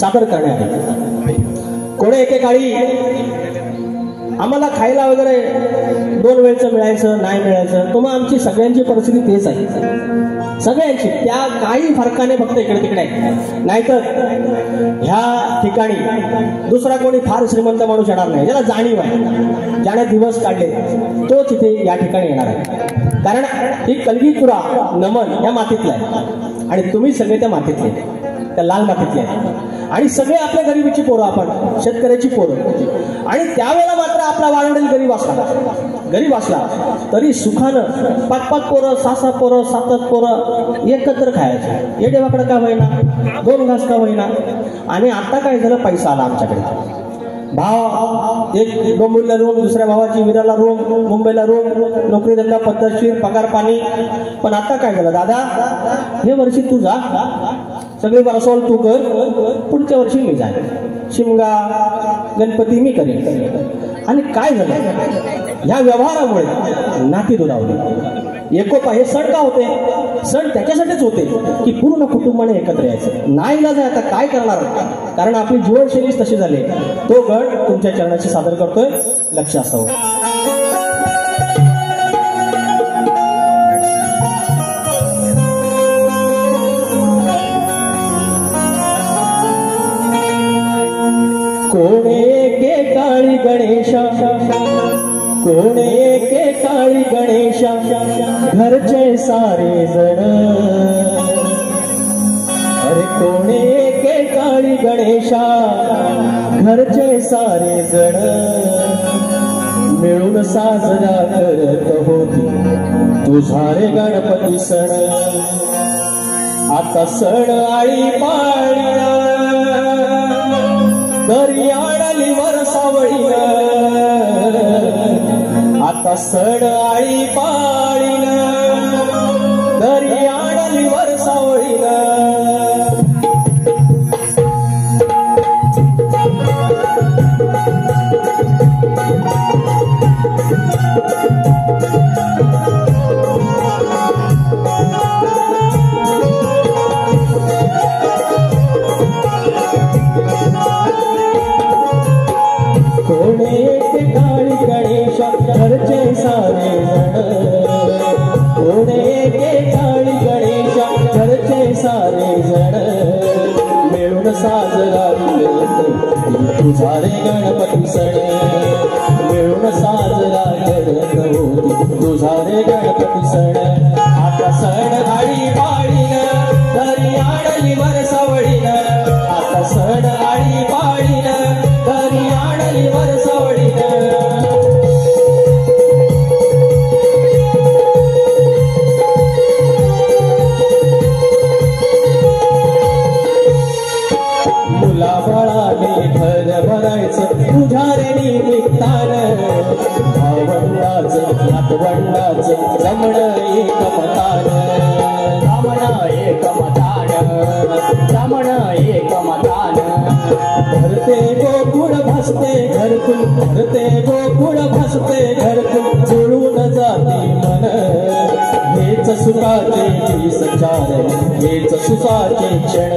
सादर करण्यात येते. कोणी एकेकाळी आम्हाला खायला वगैरे 2 वेळचं मिळायचं नाही मिळायचं, तो मग आमची सगळ्यांची परिस्थिती तेच आहे, सगळ्यांची. त्या काही फरकाने फक्त इकडे तिकडे आहे. नाहीतर ह्या ठिकाणी दुसरा कोणी फार श्रीमंत माणूस येणार नाही, ज्याला जाणीव आहे, ज्याने दिवस काढले तोच इथे या ठिकाणी येणार आहे. कारण ही कलगीपुरा नमन या मातीतला आहे आणि तुम्ही सगळे त्या मातीतले, त्या लाल मातीतले आहेत आणि सगळे आपल्या गरिबीची पोरं, आपण शेतकऱ्याची पोरं. आणि त्यावेळेला मात्र आपला वाढवडील गरीब असला तरी सुखानं 5-5 पोरं 6-6 पोरं 7-7 पोरं एकत्र खायचे. ये देवाकडे का होईना, 2 घास का होईना. आणि आता काय झालं, पैसा आला आमच्याकडे. भाव एक डोंबिवलीला रूम, दुसऱ्या भावाची विराला रूम, मुंबईला रूम, नोकरी धंदा पद्धतशीर, पगार पाणी. पण आता काय झालं, दादा हे वर्षी तू जा, सगळे बरसोल तू कर, पुढच्या वर्षी मी जाईन, शिमगा गणपती मी करेन. आणि काय झालं, ह्या व्यवहारामुळे नाती दुरावली. एकोपा हे सण का होते, सण त्याच्यासाठीच होते की पूर्ण कुटुंबाने एकत्र यायचं. नाही ना, आता काय करणार, कारण आपली जीवनशैलीच तशी झाली. तो गण तुमच्या चरणाशी सादर करतोय, लक्ष असावं. कोणे के काळी गणेशा, कोणे के काळी गणेशा, घरचे सारे जण. अरे कोणे के काळी गणेशा, घरचे सारे जण. मिळून साजरा करत होती तुझा रे गणपती सण. आता सण आळी पाळी दरी आडली वरसावळीन. आता सण आळी पाळीन दरी आडली वरसावळीन. घरचे सारे जण. कोणे के काळी गणेशा, घरचे सारे जण. मिळून साजरा करत तुझा रे गणपती सण. मिळून साजरा करत होती तुझा रे गणपती सण. आता सण आळी पाळीन दरी आडली वरसावळीन. आता सण आळी पाळीन दरी आडली वरसावळीन. घर भरायचं तुझ्या रे निमित्तानं. भावंडाचं नातवंडाचं जमण एक मतानं. जमण एक मतानं, जमण एक मतानं. भरते गोकुळ भासते घरकुल, भरते गोकुळ भासते घरकुल. जुळून जाते मन हेच सुखाचे विसचार, हेच सुखाचे क्षण.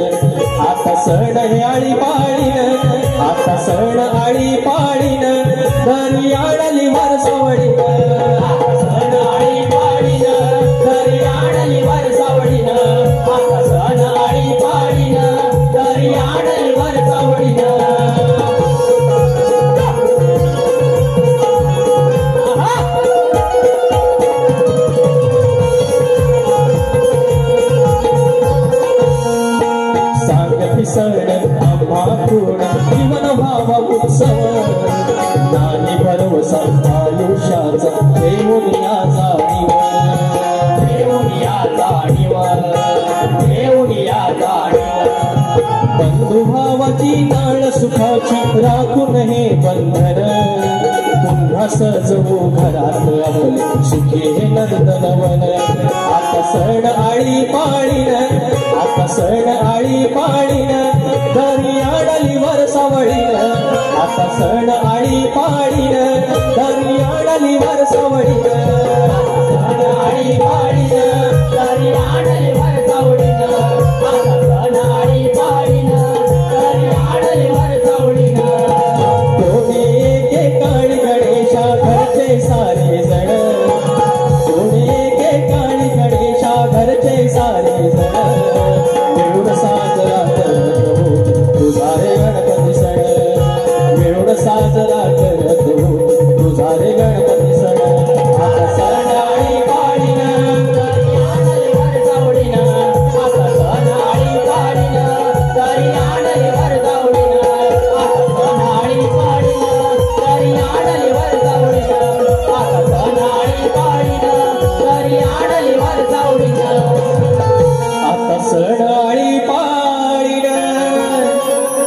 आता सण आळी पाळीन, आता सण आळी पाळीन दरी आडली वरसावळीन. आता सण आळी पाळीन दरी आडली वरसावळीन. आता सण आळी पाळीन दरी आडली वरसावळीन. सण आम्हा पूर्ण जीवन व्हावा उत्सव. नाही भरवसा आयुष्याचा देऊन या जाणीव, देऊन या जाणीव, देऊन या जाणीव. बंधुभावाची नाळ सुखाची राखून हे बंधन. पुन्हा सजवू घरात आपले सुखी हे नंदनवन. आता सण आळी पाळीन, आता सण आळी पाळीन दरी आडली वरसावळीन. आता सण आळी पाळीन दरी आडली वरसावळीन. सण आळी पाळीन दरी आडली वरसावळीन. आता सण आळी पाळीन दरी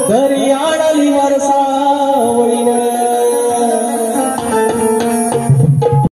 दरियाळ